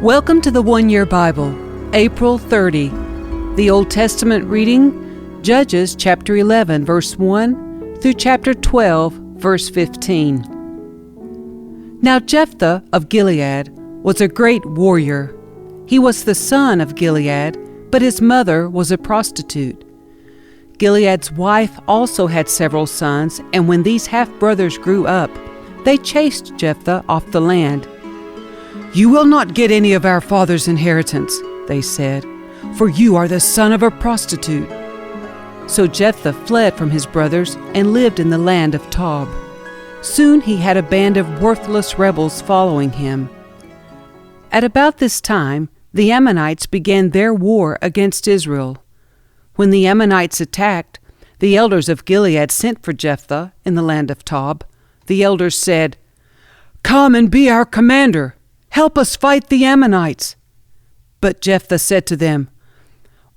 Welcome to the One Year Bible, April 30. The Old Testament reading, Judges chapter 11, verse 1 through chapter 12, verse 15. Now Jephthah of Gilead was a great warrior. He was the son of Gilead, but his mother was a prostitute. Gilead's wife also had several sons, and when these half-brothers grew up, they chased Jephthah off the land. "You will not get any of our father's inheritance," they said, "for you are the son of a prostitute." So Jephthah fled from his brothers and lived in the land of Tob. Soon he had a band of worthless rebels following him. At about this time, the Ammonites began their war against Israel. When the Ammonites attacked, the elders of Gilead sent for Jephthah in the land of Tob. The elders said, "Come and be our commander. Help us fight the Ammonites." But Jephthah said to them,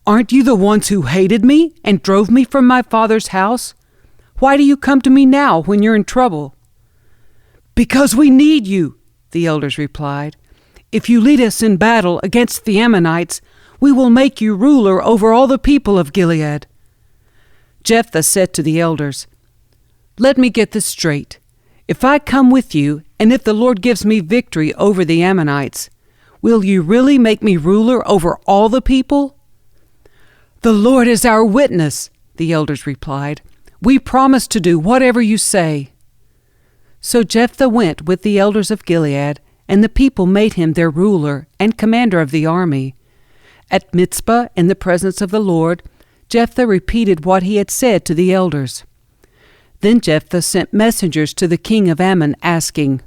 "Aren't you the ones who hated me and drove me from my father's house? Why do you come to me now when you're in trouble?" "Because we need you," the elders replied. "If you lead us in battle against the Ammonites, we will make you ruler over all the people of Gilead." Jephthah said to the elders, "Let me get this straight. If I come with you, and if the Lord gives me victory over the Ammonites, will you really make me ruler over all the people?" "The Lord is our witness," the elders replied. "We promise to do whatever you say." So Jephthah went with the elders of Gilead, and the people made him their ruler and commander of the army. At Mizpah, in the presence of the Lord, Jephthah repeated what he had said to the elders. Then Jephthah sent messengers to the king of Ammon, asking,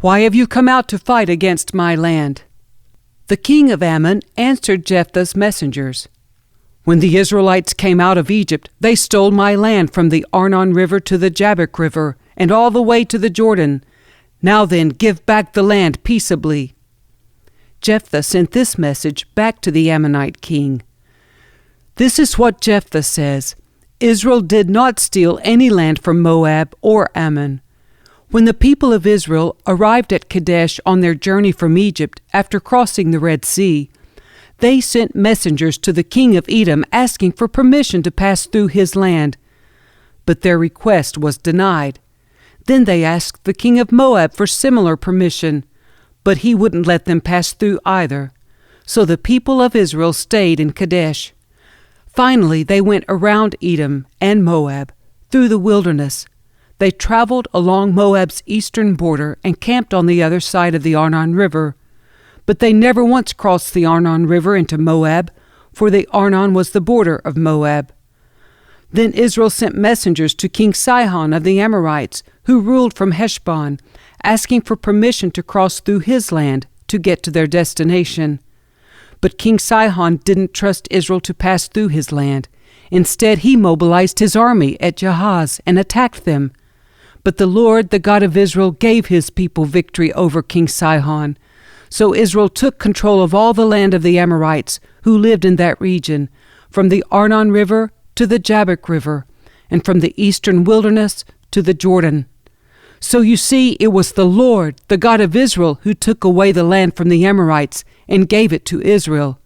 "Why have you come out to fight against my land?" The king of Ammon answered Jephthah's messengers, "When the Israelites came out of Egypt, they stole my land from the Arnon River to the Jabbok River, and all the way to the Jordan. Now then, give back the land peaceably." Jephthah sent this message back to the Ammonite king. "This is what Jephthah says. Israel did not steal any land from Moab or Ammon. When the people of Israel arrived at Kadesh on their journey from Egypt after crossing the Red Sea, they sent messengers to the king of Edom asking for permission to pass through his land. But their request was denied. Then they asked the king of Moab for similar permission, but he wouldn't let them pass through either. So the people of Israel stayed in Kadesh. Finally, they went around Edom and Moab, through the wilderness. They traveled along Moab's eastern border and camped on the other side of the Arnon River. But they never once crossed the Arnon River into Moab, for the Arnon was the border of Moab. Then Israel sent messengers to King Sihon of the Amorites, who ruled from Heshbon, asking for permission to cross through his land to get to their destination. But King Sihon didn't trust Israel to pass through his land. Instead, he mobilized his army at Jahaz and attacked them. But the Lord, the God of Israel, gave his people victory over King Sihon. So Israel took control of all the land of the Amorites who lived in that region, from the Arnon River to the Jabbok River, and from the eastern wilderness to the Jordan. So you see, it was the Lord, the God of Israel, who took away the land from the Amorites and gave it to Israel.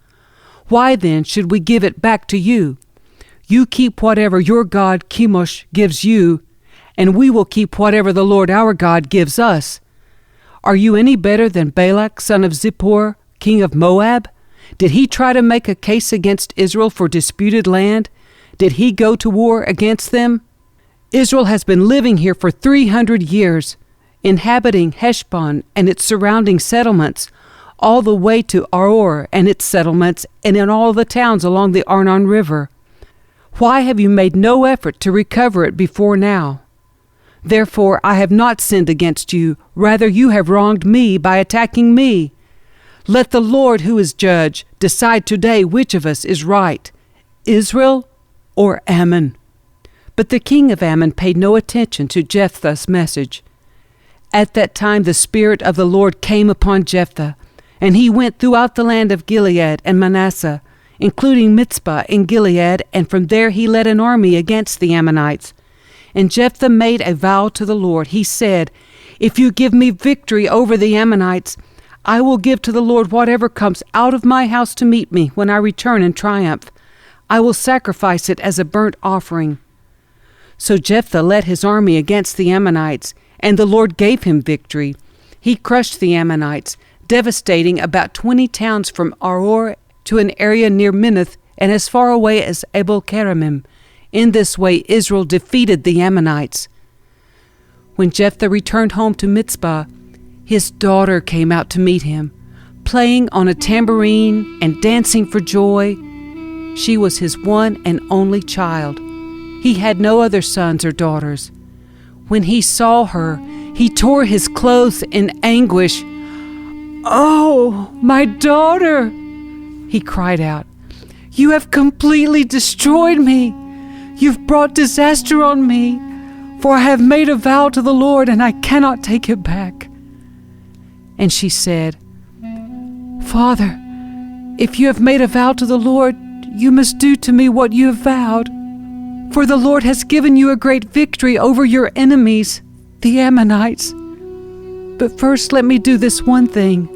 Why then should we give it back to you? You keep whatever your god Chemosh gives you, and we will keep whatever the Lord our God gives us. Are you any better than Balak, son of Zippor, king of Moab? Did he try to make a case against Israel for disputed land? Did he go to war against them? Israel has been living here for 300 years, inhabiting Heshbon and its surrounding settlements, all the way to Aroer and its settlements, and in all the towns along the Arnon River. Why have you made no effort to recover it before now? Therefore I have not sinned against you, rather you have wronged me by attacking me. Let the Lord, who is judge, decide today which of us is right, Israel or Ammon." But the king of Ammon paid no attention to Jephthah's message. At that time the Spirit of the Lord came upon Jephthah, and he went throughout the land of Gilead and Manasseh, including Mizpah in Gilead, and from there he led an army against the Ammonites. And Jephthah made a vow to the Lord. He said, "If you give me victory over the Ammonites, I will give to the Lord whatever comes out of my house to meet me when I return in triumph. I will sacrifice it as a burnt offering." So Jephthah led his army against the Ammonites, and the Lord gave him victory. He crushed the Ammonites, devastating about 20 towns from Aroer to an area near Minnith and as far away as Abel-keramim. In this way Israel defeated the Ammonites. When Jephthah returned home to Mizpah, his daughter came out to meet him, playing on a tambourine and dancing for joy. She was his one and only child. He had no other sons or daughters. When he saw her, he tore his clothes in anguish. "Oh, my daughter!" he cried out. "You have completely destroyed me. You've brought disaster on me, for I have made a vow to the Lord, and I cannot take it back." And she said, "Father, if you have made a vow to the Lord, you must do to me what you have vowed. For the Lord has given you a great victory over your enemies, the Ammonites. But first let me do this one thing.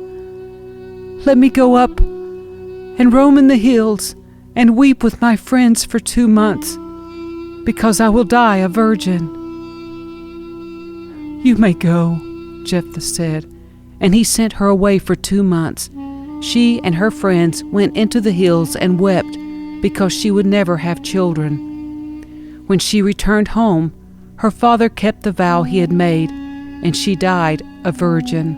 Let me go up and roam in the hills and weep with my friends for 2 months, because I will die a virgin." "You may go," Jephthah said, and he sent her away for 2 months. She and her friends went into the hills and wept because she would never have children. When she returned home, her father kept the vow he had made, and she died a virgin.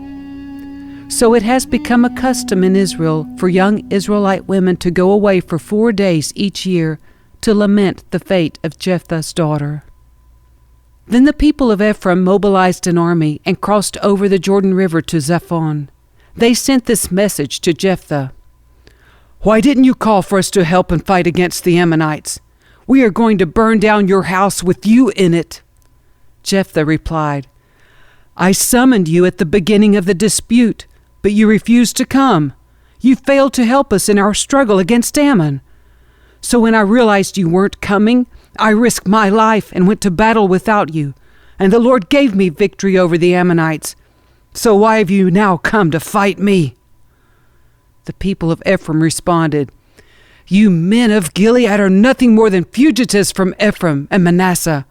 So it has become a custom in Israel for young Israelite women to go away for 4 days each year to lament the fate of Jephthah's daughter. Then the people of Ephraim mobilized an army and crossed over the Jordan River to Zaphon. They sent this message to Jephthah: "Why didn't you call for us to help and fight against the Ammonites? We are going to burn down your house with you in it." Jephthah replied, "I summoned you at the beginning of the dispute, but you refused to come. You failed to help us in our struggle against Ammon. So when I realized you weren't coming, I risked my life and went to battle without you, and the Lord gave me victory over the Ammonites. So why have you now come to fight me?" The people of Ephraim responded, "You men of Gilead are nothing more than fugitives from Ephraim and Manasseh."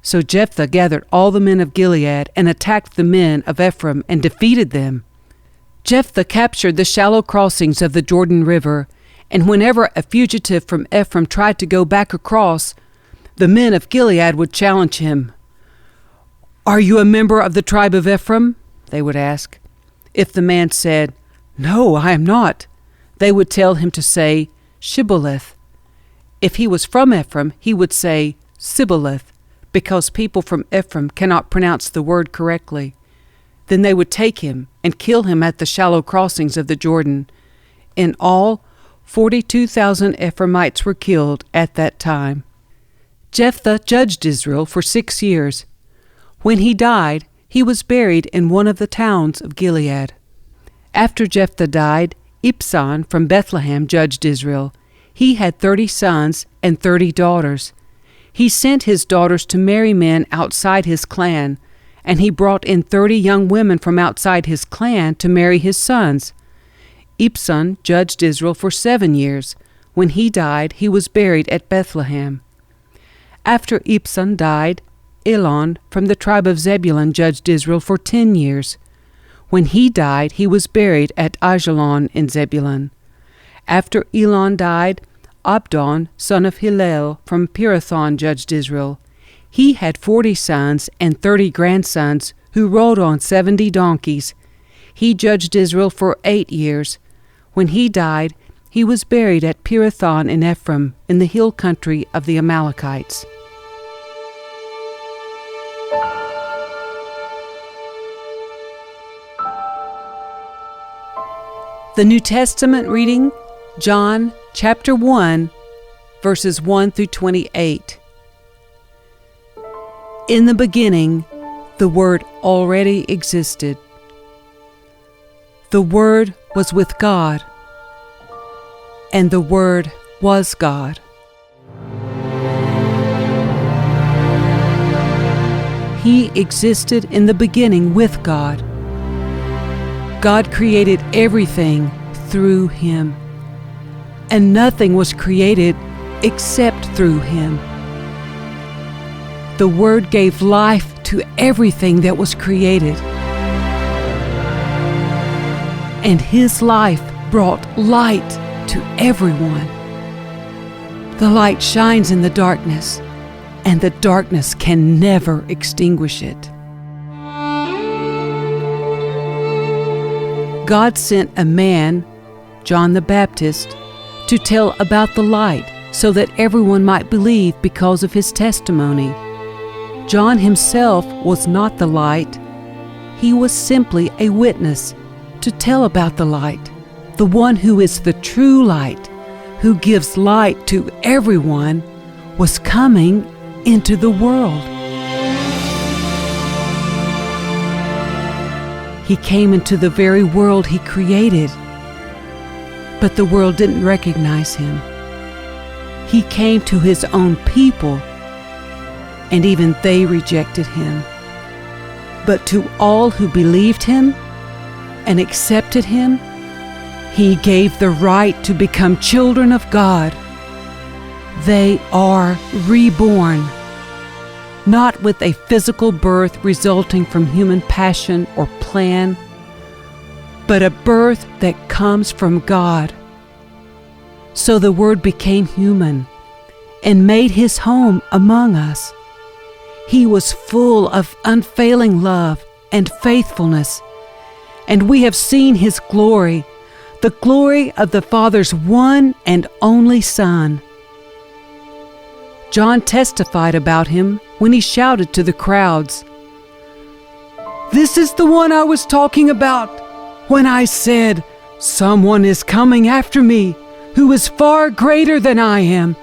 So Jephthah gathered all the men of Gilead and attacked the men of Ephraim and defeated them. Jephthah captured the shallow crossings of the Jordan River, and whenever a fugitive from Ephraim tried to go back across, the men of Gilead would challenge him. "Are you a member of the tribe of Ephraim?" they would ask. If the man said, "No, I am not," they would tell him to say Shibboleth. If he was from Ephraim, he would say Sibboleth, because people from Ephraim cannot pronounce the word correctly. Then they would take him and kill him at the shallow crossings of the Jordan. In all, 42,000 Ephraimites were killed at that time. Jephthah judged Israel for 6 years. When he died, he was buried in one of the towns of Gilead. After Jephthah died, Ibzan from Bethlehem judged Israel. He had 30 sons and 30 daughters. He sent his daughters to marry men outside his clan, and he brought in 30 young women from outside his clan to marry his sons. Ibzan judged Israel for 7 years. When he died, he was buried at Bethlehem. After Ibzan died, Elon from the tribe of Zebulun judged Israel for 10 years. When he died, he was buried at Ajalon in Zebulun. After Elon died, Abdon, son of Hillel, from Pirathon judged Israel. He had 40 sons and 30 grandsons who rode on 70 donkeys. He judged Israel for 8 years. When he died, he was buried at Pirathon in Ephraim, in the hill country of the Amalekites. The New Testament reading, John chapter 1, verses 1 through 28. In the beginning, the Word already existed. The Word was with God, and the Word was God. He existed in the beginning with God. God created everything through Him, and nothing was created except through Him. The Word gave life to everything that was created, and His life brought light to everyone. The light shines in the darkness, and the darkness can never extinguish it. God sent a man, John the Baptist, to tell about the light so that everyone might believe because of his testimony. John himself was not the light. He was simply a witness to tell about the light, the one who is the true light, who gives light to everyone, was coming into the world. He came into the very world He created, but the world didn't recognize Him. He came to His own people, and even they rejected Him. But to all who believed Him and accepted Him, He gave the right to become children of God. They are reborn, not with a physical birth resulting from human passion or plan, but a birth that comes from God. So the Word became human and made His home among us. He was full of unfailing love and faithfulness, and we have seen His glory, the glory of the Father's one and only Son. John testified about Him when he shouted to the crowds, "This is the one I was talking about when I said, 'Someone is coming after me who is far greater than I am,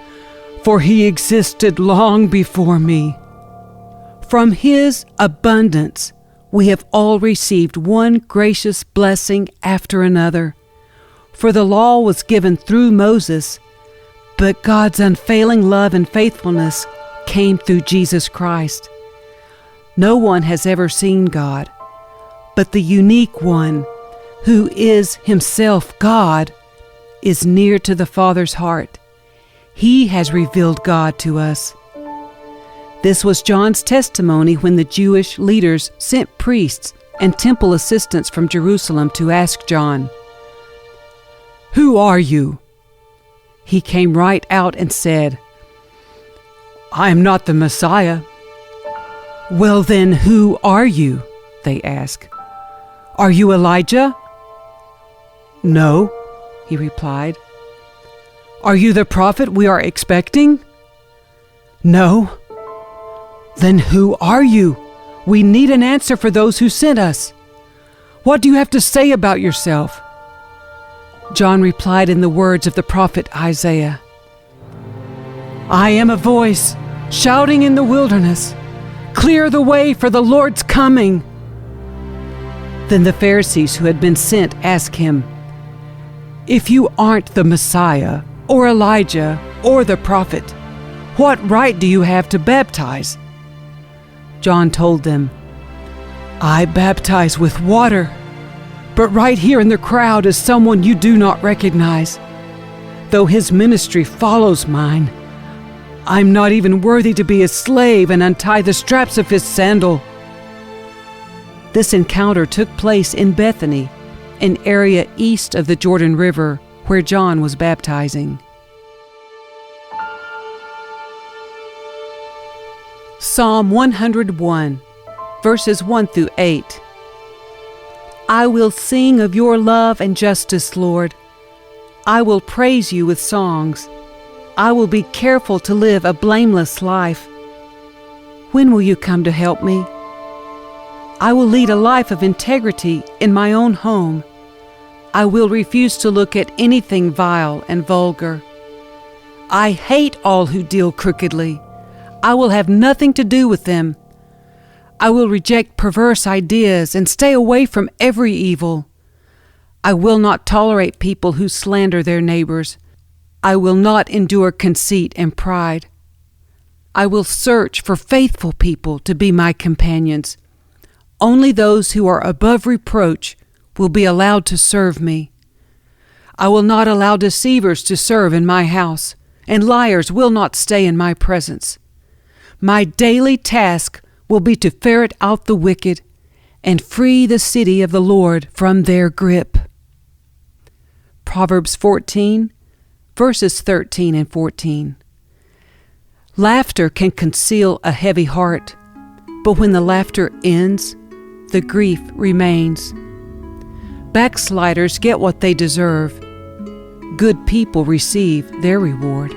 for He existed long before me.'" From His abundance, we have all received one gracious blessing after another. For the law was given through Moses, but God's unfailing love and faithfulness came through Jesus Christ. No one has ever seen God, but the unique one, who is Himself God, is near to the Father's heart. He has revealed God to us. This was John's testimony when the Jewish leaders sent priests and temple assistants from Jerusalem to ask John, "Who are you?" He came right out and said, "I am not the Messiah." "Well then, who are you?" they asked. "Are you Elijah?" "No," he replied. "Are you the prophet we are expecting?" "No." "Then who are you? We need an answer for those who sent us. What do you have to say about yourself?" John replied in the words of the prophet Isaiah, "I am a voice shouting in the wilderness, 'Clear the way for the Lord's coming.'" Then the Pharisees who had been sent asked him, "If you aren't the Messiah, or Elijah, or the prophet, what right do you have to baptize?" John told them, "I baptize with water, but right here in the crowd is someone you do not recognize. Though his ministry follows mine, I'm not even worthy to be his slave and untie the straps of his sandal." This encounter took place in Bethany, an area east of the Jordan River where John was baptizing. Psalm 101, verses 1 through 8. I will sing of your love and justice, Lord. I will praise you with songs. I will be careful to live a blameless life. When will you come to help me? I will lead a life of integrity in my own home. I will refuse to look at anything vile and vulgar. I hate all who deal crookedly. I will have nothing to do with them. I will reject perverse ideas and stay away from every evil. I will not tolerate people who slander their neighbors. I will not endure conceit and pride. I will search for faithful people to be my companions. Only those who are above reproach will be allowed to serve me. I will not allow deceivers to serve in my house, and liars will not stay in my presence. My daily task will be to ferret out the wicked and free the city of the Lord from their grip. Proverbs 14, verses 13 and 14. Laughter can conceal a heavy heart, but when the laughter ends, the grief remains. Backsliders get what they deserve. Good people receive their reward.